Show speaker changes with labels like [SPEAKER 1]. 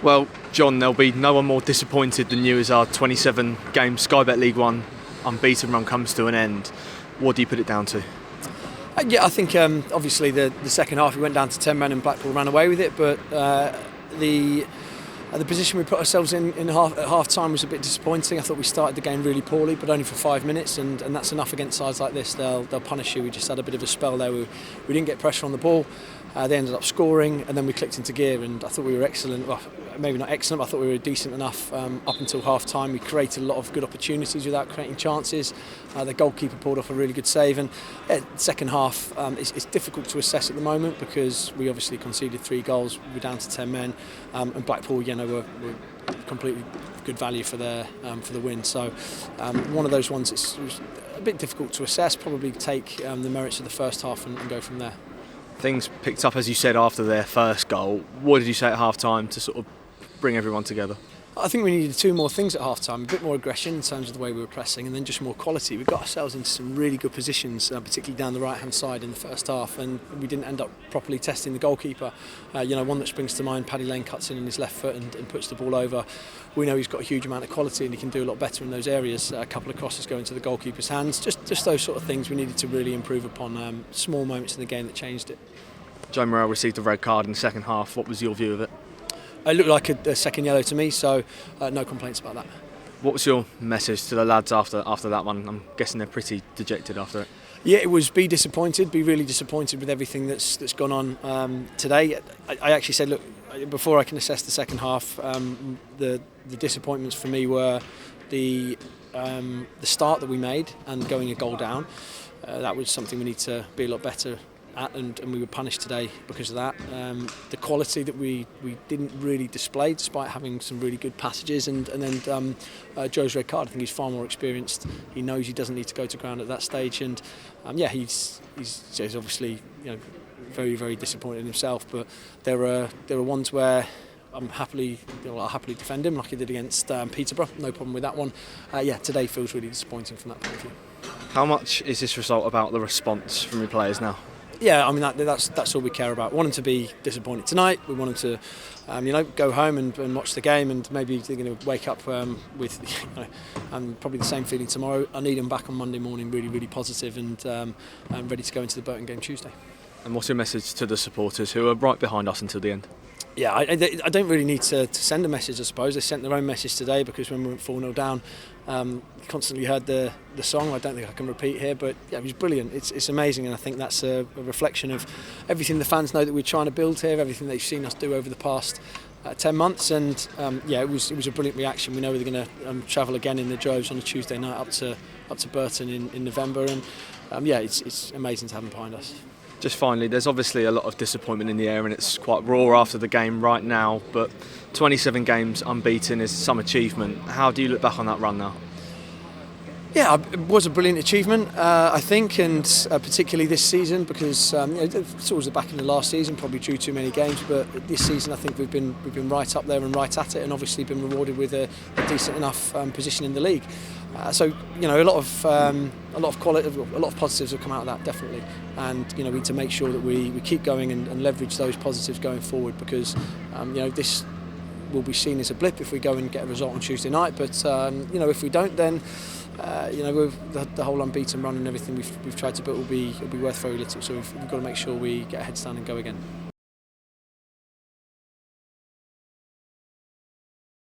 [SPEAKER 1] Well, John, there'll be no one more disappointed than you as our 27-game Sky Bet League One unbeaten run comes to an end. What do you put it down to?
[SPEAKER 2] Yeah, I think obviously the second half we went down to 10 men and Blackpool ran away with it, but the position we put ourselves in at half time was a bit disappointing. I thought we started the game really poorly, but only for 5 minutes, and that's enough against sides like this. They'll punish you. We just had a bit of a spell there. We didn't get pressure on the ball. They ended up scoring, and then we clicked into gear, and I thought we were excellent. Well, maybe not excellent, but I thought we were decent enough up until half time. We created a lot of good opportunities without creating chances. The goalkeeper pulled off a really good save, and second half it's difficult to assess at the moment because we obviously conceded 3 goals. We're down to 10 men, and Blackpool, were completely good value for the win. So one of those ones it was a bit difficult to assess. Probably take the merits of the first half and go from there.
[SPEAKER 1] Things picked up, as you said, after their first goal. What did you say at half-time to sort of bring everyone together?
[SPEAKER 2] I think we needed 2 more things at half-time. A bit more aggression in terms of the way we were pressing, and then just more quality. We got ourselves into some really good positions, particularly down the right-hand side in the first half, and we didn't end up properly testing the goalkeeper. One that springs to mind, Paddy Lane cuts in his left foot and puts the ball over. We know he's got a huge amount of quality and he can do a lot better in those areas. A couple of crosses go into the goalkeeper's hands. Just those sort of things we needed to really improve upon. Small moments in the game that changed it.
[SPEAKER 1] Joe Morrell received a red card in the second half. What was your view of it?
[SPEAKER 2] It looked like a second yellow to me, so no complaints about that.
[SPEAKER 1] What was your message to the lads after that one? I'm guessing they're pretty dejected after it.
[SPEAKER 2] Yeah, it was be really disappointed with everything that's gone on today. I actually said, look, before I can assess the second half, the disappointments for me were the start that we made and going a goal down. That was something we need to be a lot better at, and we were punished today because of that. The quality that we didn't really display despite having some really good passages, and then Joe's red card. I think he's far more experienced. He knows he doesn't need to go to ground at that stage, and he's obviously very, very disappointed in himself. But there are ones where I'll happily defend him, like I did against Peterborough. No problem with that one. Today feels really disappointing from that point of view.
[SPEAKER 1] How much is this result about the response from your players now?
[SPEAKER 2] Yeah, I mean that's all we care about. We want them to be disappointed tonight. We want them to, go home and watch the game, and maybe they're going to wake up with, probably the same feeling tomorrow. I need them back on Monday morning, really, really positive and ready to go into the Burton game Tuesday.
[SPEAKER 1] And what's your message to the supporters who are right behind us until the end?
[SPEAKER 2] Yeah, I don't really need to send a message, I suppose. They sent their own message today because when we went 4-0 down, constantly heard the song. I don't think I can repeat here, but yeah, it was brilliant. It's amazing, and I think that's a reflection of everything the fans know that we're trying to build here, everything they've seen us do over the past 10 months, and it was a brilliant reaction. We know we're going to travel again in the droves on a Tuesday night up to Burton in November, and it's amazing to have them behind us.
[SPEAKER 1] Just finally, there's obviously a lot of disappointment in the air and it's quite raw after the game right now, but 27 games unbeaten is some achievement. How do you look back on that run now?
[SPEAKER 2] Yeah, it was a brilliant achievement, I think, and particularly this season because it's always the back end of last season, probably drew too many games, but this season I think we've been right up there and right at it, and obviously been rewarded with a decent enough position in the league. So a lot of quality, a lot of positives have come out of that, definitely, and we need to make sure that we keep going and leverage those positives going forward because this will be seen as a blip if we go and get a result on Tuesday night, but if we don't, then the whole unbeaten run and everything we've tried to build will be worth very little. So we've got to make sure we get a head stand and go again.